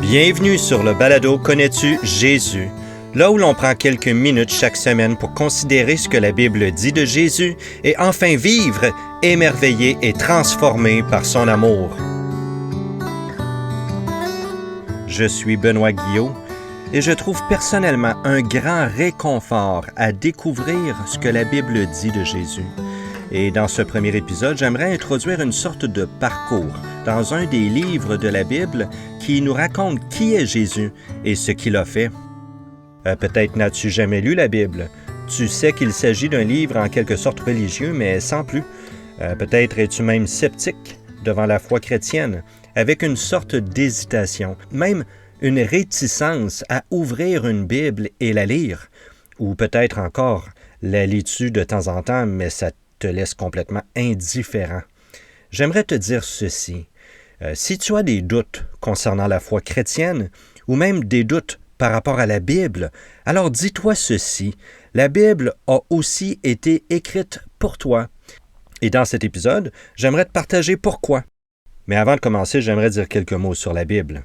Bienvenue sur le balado Connais-tu Jésus? Là où l'on prend quelques minutes chaque semaine pour considérer ce que la Bible dit de Jésus et enfin vivre, émerveillé et transformé par son amour. Je suis Benoît Guillot et je trouve personnellement un grand réconfort à découvrir ce que la Bible dit de Jésus. Et dans ce premier épisode, j'aimerais introduire une sorte de parcours dans un des livres de la Bible qui nous raconte qui est Jésus et ce qu'il a fait. Peut-être n'as-tu jamais lu la Bible. Tu sais qu'il s'agit d'un livre en quelque sorte religieux, mais sans plus. Peut-être es-tu même sceptique devant la foi chrétienne, avec une sorte d'hésitation, même une réticence à ouvrir une Bible et la lire. Ou peut-être encore, la lis-tu de temps en temps, mais ça te laisse complètement indifférent. J'aimerais te dire ceci. Si tu as des doutes concernant la foi chrétienne, ou même des doutes par rapport à la Bible, alors dis-toi ceci. La Bible a aussi été écrite pour toi. Et dans cet épisode, j'aimerais te partager pourquoi. Mais avant de commencer, j'aimerais dire quelques mots sur la Bible.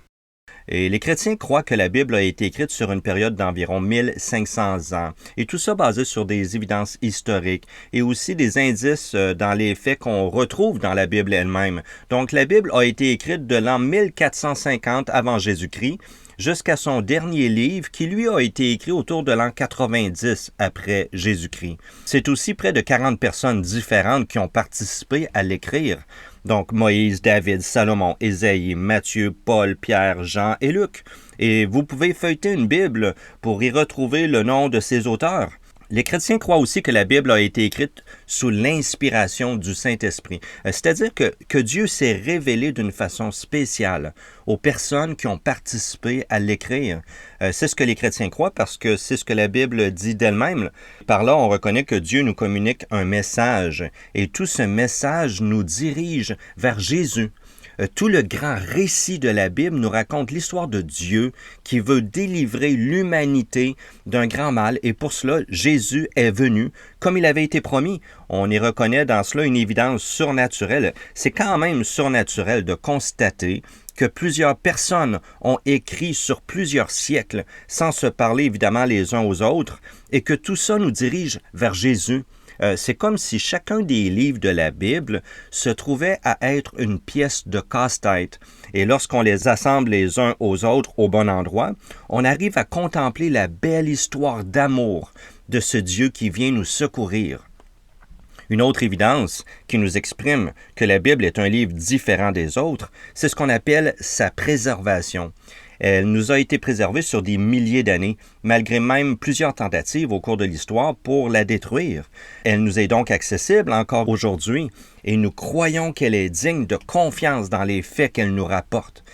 Et les chrétiens croient que la Bible a été écrite sur une période d'environ 1500 ans, et tout ça basé sur des évidences historiques et aussi des indices dans les faits qu'on retrouve dans la Bible elle-même. Donc la Bible a été écrite de l'an 1450 avant Jésus-Christ jusqu'à son dernier livre qui lui a été écrit autour de l'an 90 après Jésus-Christ. C'est aussi près de 40 personnes différentes qui ont participé à l'écrire. Donc Moïse, David, Salomon, Ésaïe, Matthieu, Paul, Pierre, Jean et Luc. Et vous pouvez feuilleter une Bible pour y retrouver le nom de ces auteurs. Les chrétiens croient aussi que la Bible a été écrite sous l'inspiration du Saint-Esprit, c'est-à-dire que Dieu s'est révélé d'une façon spéciale aux personnes qui ont participé à l'écrire. C'est ce que les chrétiens croient parce que c'est ce que la Bible dit d'elle-même. Par là, on reconnaît que Dieu nous communique un message et tout ce message nous dirige vers Jésus. Tout le grand récit de la Bible nous raconte l'histoire de Dieu qui veut délivrer l'humanité d'un grand mal et pour cela, Jésus est venu comme il avait été promis. On y reconnaît dans cela une évidence surnaturelle. C'est quand même surnaturel de constater que plusieurs personnes ont écrit sur plusieurs siècles sans se parler évidemment les uns aux autres et que tout ça nous dirige vers Jésus. C'est comme si chacun des livres de la Bible se trouvait à être une pièce de casse-tête. Et lorsqu'on les assemble les uns aux autres au bon endroit, on arrive à contempler la belle histoire d'amour de ce Dieu qui vient nous secourir. Une autre évidence qui nous exprime que la Bible est un livre différent des autres, c'est ce qu'on appelle sa préservation. Elle nous a été préservée sur des milliers d'années, malgré même plusieurs tentatives au cours de l'histoire pour la détruire. Elle nous est donc accessible encore aujourd'hui et nous croyons qu'elle est digne de confiance dans les faits qu'elle nous rapporte.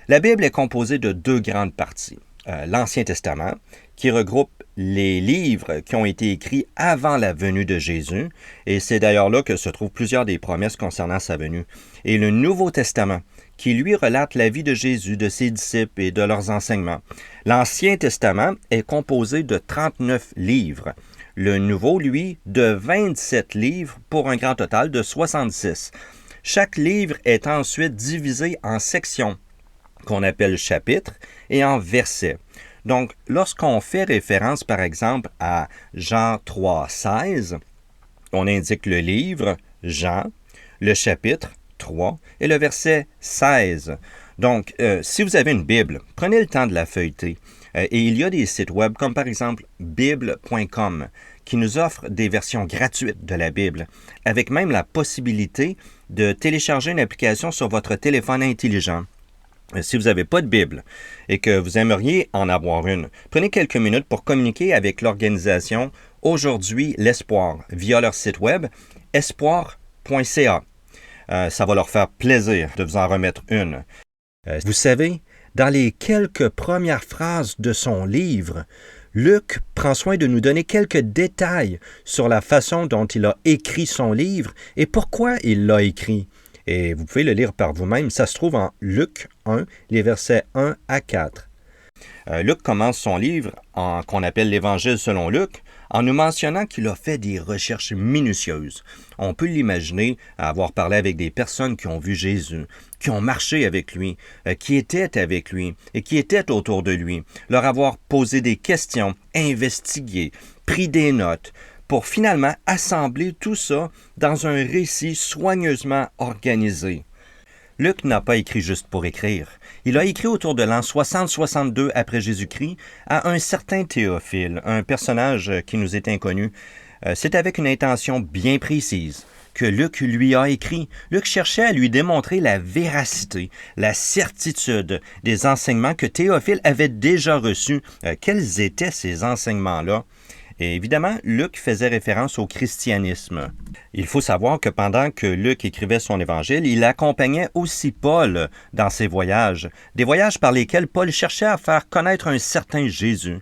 La Bible est composée de deux grandes parties. L'Ancien Testament, qui regroupe les livres qui ont été écrits avant la venue de Jésus, et c'est d'ailleurs là que se trouvent plusieurs des promesses concernant sa venue, et le Nouveau Testament, qui lui relate la vie de Jésus, de ses disciples et de leurs enseignements. L'Ancien Testament est composé de 39 livres. Le Nouveau, lui, de 27 livres pour un grand total de 66. Chaque livre est ensuite divisé en sections, qu'on appelle chapitres, et en versets. Donc, lorsqu'on fait référence, par exemple, à Jean 3,16, on indique le livre, Jean, le chapitre, 3, et le verset 16. Donc, si vous avez une Bible, prenez le temps de la feuilleter. Et il y a des sites web comme par exemple bible.com qui nous offrent des versions gratuites de la Bible, avec même la possibilité de télécharger une application sur votre téléphone intelligent. Si vous n'avez pas de Bible et que vous aimeriez en avoir une, prenez quelques minutes pour communiquer avec l'organisation Aujourd'hui l'Espoir via leur site web espoir.ca. Ça va leur faire plaisir de vous en remettre une. Vous savez, dans les quelques premières phrases de son livre, Luc prend soin de nous donner quelques détails sur la façon dont il a écrit son livre et pourquoi il l'a écrit. Et vous pouvez le lire par vous-même, ça se trouve en Luc 1, les versets 1 à 4. Luc commence son livre, qu'on appelle l'Évangile selon Luc, en nous mentionnant qu'il a fait des recherches minutieuses. On peut l'imaginer avoir parlé avec des personnes qui ont vu Jésus, qui ont marché avec lui, qui étaient avec lui et qui étaient autour de lui, leur avoir posé des questions, investigué, pris des notes, pour finalement assembler tout ça dans un récit soigneusement organisé. Luc n'a pas écrit juste pour écrire. Il a écrit autour de l'an 60-62 après Jésus-Christ à un certain Théophile, un personnage qui nous est inconnu. C'est avec une intention bien précise que Luc lui a écrit. Luc cherchait à lui démontrer la véracité, la certitude des enseignements que Théophile avait déjà reçus. Quels étaient ces enseignements-là? Et évidemment, Luc faisait référence au christianisme. Il faut savoir que pendant que Luc écrivait son évangile, il accompagnait aussi Paul dans ses voyages, des voyages par lesquels Paul cherchait à faire connaître un certain Jésus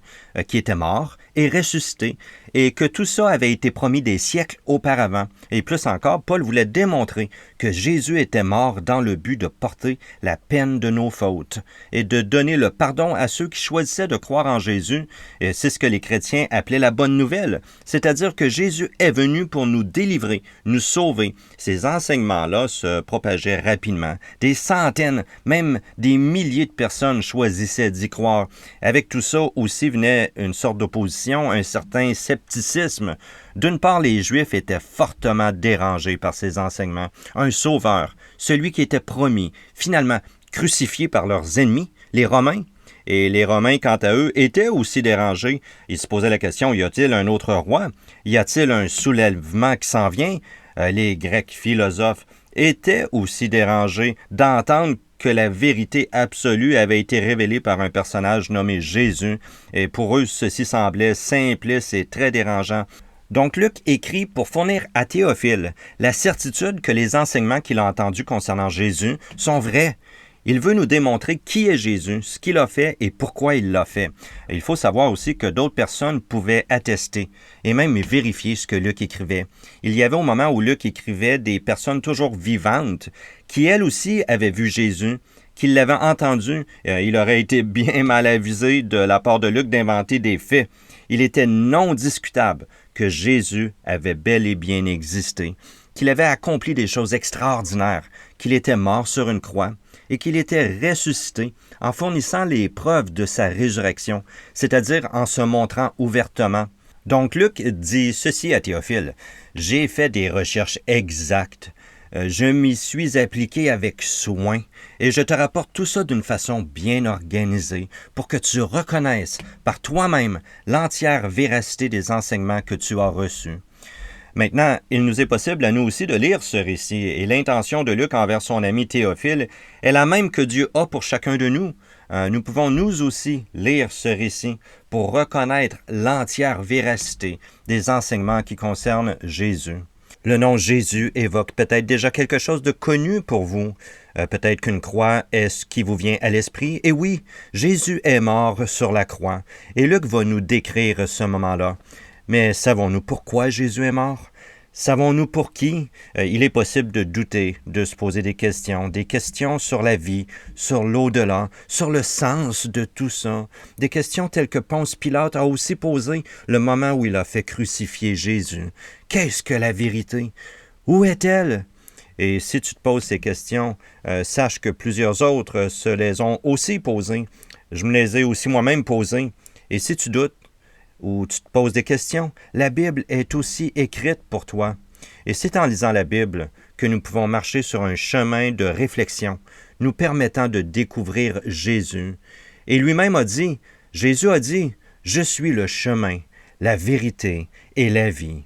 qui était mort et ressuscité, et que tout ça avait été promis des siècles auparavant. Et plus encore, Paul voulait démontrer que Jésus était mort dans le but de porter la peine de nos fautes et de donner le pardon à ceux qui choisissaient de croire en Jésus. Et c'est ce que les chrétiens appelaient la bonne nouvelle, c'est-à-dire que Jésus est venu pour nous délivrer, nous sauver. Ces enseignements-là se propageaient rapidement. Des centaines, même des milliers de personnes choisissaient d'y croire. Avec tout ça aussi venait une sorte d'opposition, un certain scepticisme. D'une part, les Juifs étaient fortement dérangés par ces enseignements. Un sauveur, celui qui était promis, finalement crucifié par leurs ennemis, les Romains. Et les Romains, quant à eux, étaient aussi dérangés. Ils se posaient la question, y a-t-il un autre roi? Y a-t-il un soulèvement qui s'en vient? Les Grecs philosophes étaient aussi dérangés d'entendre que la vérité absolue avait été révélée par un personnage nommé Jésus, et pour eux, ceci semblait simpliste et très dérangeant. Donc Luc écrit pour fournir à Théophile la certitude que les enseignements qu'il a entendus concernant Jésus sont vrais. Il veut nous démontrer qui est Jésus, ce qu'il a fait et pourquoi il l'a fait. Et il faut savoir aussi que d'autres personnes pouvaient attester et même vérifier ce que Luc écrivait. Il y avait au moment où Luc écrivait des personnes toujours vivantes qui elles aussi avaient vu Jésus, qui l'avaient entendu. Il aurait été bien mal avisé de la part de Luc d'inventer des faits. Il était non discutable que Jésus avait bel et bien existé, qu'il avait accompli des choses extraordinaires, qu'il était mort sur une croix et qu'il était ressuscité en fournissant les preuves de sa résurrection, c'est-à-dire en se montrant ouvertement. Donc Luc dit ceci à Théophile, « J'ai fait des recherches exactes, je m'y suis appliqué avec soin et je te rapporte tout ça d'une façon bien organisée pour que tu reconnaisses par toi-même l'entière véracité des enseignements que tu as reçus. » Maintenant, il nous est possible à nous aussi de lire ce récit, et l'intention de Luc envers son ami Théophile est la même que Dieu a pour chacun de nous. Nous pouvons nous aussi lire ce récit pour reconnaître l'entière véracité des enseignements qui concernent Jésus. Le nom Jésus évoque peut-être déjà quelque chose de connu pour vous. Peut-être qu'une croix est ce qui vous vient à l'esprit. Et oui, Jésus est mort sur la croix, et Luc va nous décrire ce moment-là. Mais savons-nous pourquoi Jésus est mort? Savons-nous pour qui? Il est possible de douter, de se poser des questions sur la vie, sur l'au-delà, sur le sens de tout ça. Des questions telles que Ponce Pilate a aussi posées le moment où il a fait crucifier Jésus. Qu'est-ce que la vérité? Où est-elle? Et si tu te poses ces questions, sache que plusieurs autres se les ont aussi posées. Je me les ai aussi moi-même posées. Et si tu doutes, ou tu te poses des questions, la Bible est aussi écrite pour toi. Et c'est en lisant la Bible que nous pouvons marcher sur un chemin de réflexion, nous permettant de découvrir Jésus. Et lui-même a dit, Jésus a dit, « Je suis le chemin, la vérité et la vie. »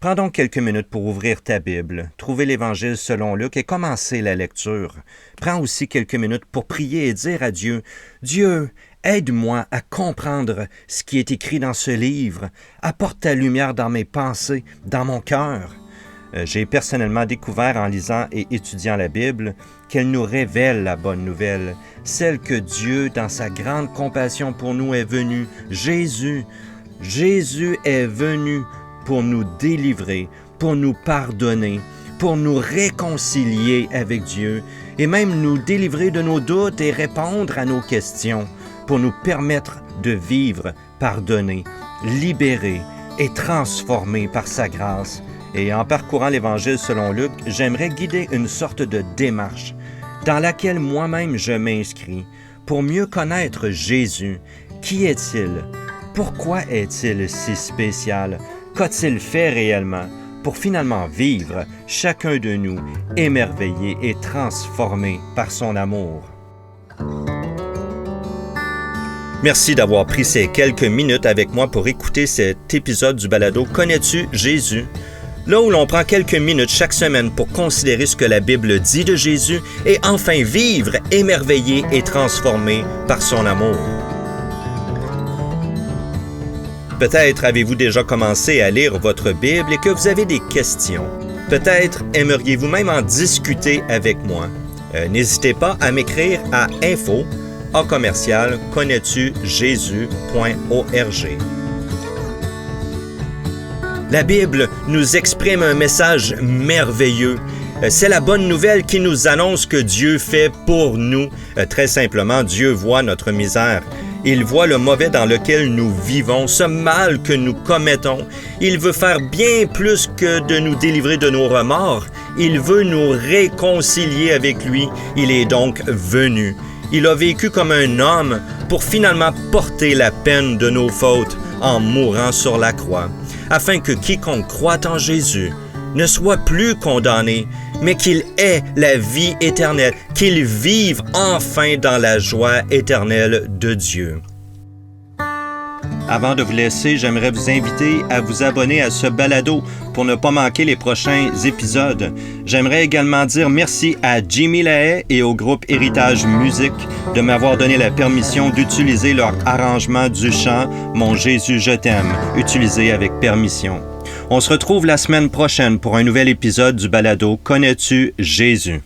Prends donc quelques minutes pour ouvrir ta Bible, trouver l'Évangile selon Luc et commencer la lecture. Prends aussi quelques minutes pour prier et dire à Dieu, « Dieu, aide-moi à comprendre ce qui est écrit dans ce livre. Apporte ta lumière dans mes pensées, dans mon cœur. » J'ai personnellement découvert en lisant et étudiant la Bible qu'elle nous révèle la bonne nouvelle, celle que Dieu, dans sa grande compassion pour nous, est venu. Jésus est venu pour nous délivrer, pour nous pardonner, pour nous réconcilier avec Dieu et même nous délivrer de nos doutes et répondre à nos questions. pour nous permettre de vivre pardonnés, libérés et transformés par sa grâce. Et en parcourant l'Évangile selon Luc, j'aimerais guider une sorte de démarche dans laquelle moi-même je m'inscris pour mieux connaître Jésus. Qui est-il? Pourquoi est-il si spécial? Qu'a-t-il fait réellement pour finalement vivre, chacun de nous, émerveillé et transformé par son amour? Merci d'avoir pris ces quelques minutes avec moi pour écouter cet épisode du balado « Connais-tu Jésus ?» Là où l'on prend quelques minutes chaque semaine pour considérer ce que la Bible dit de Jésus et enfin vivre émerveillé et transformé par son amour. Peut-être avez-vous déjà commencé à lire votre Bible et que vous avez des questions. Peut-être aimeriez-vous même en discuter avec moi. N'hésitez pas à m'écrire à info@connais-tu-jésus.org. La Bible nous exprime un message merveilleux. C'est la bonne nouvelle qui nous annonce que Dieu fait pour nous. Très simplement, Dieu voit notre misère. Il voit le mauvais dans lequel nous vivons, ce mal que nous commettons. Il veut faire bien plus que de nous délivrer de nos remords. Il veut nous réconcilier avec lui. Il est donc venu. Il a vécu comme un homme pour finalement porter la peine de nos fautes en mourant sur la croix, afin que quiconque croit en Jésus ne soit plus condamné, mais qu'il ait la vie éternelle, qu'il vive enfin dans la joie éternelle de Dieu. Avant de vous laisser, j'aimerais vous inviter à vous abonner à ce balado pour ne pas manquer les prochains épisodes. J'aimerais également dire merci à Jimmy Lahaye et au groupe Héritage Musique de m'avoir donné la permission d'utiliser leur arrangement du chant « Mon Jésus, je t'aime », utilisé avec permission. On se retrouve la semaine prochaine pour un nouvel épisode du balado « Connais-tu Jésus ?»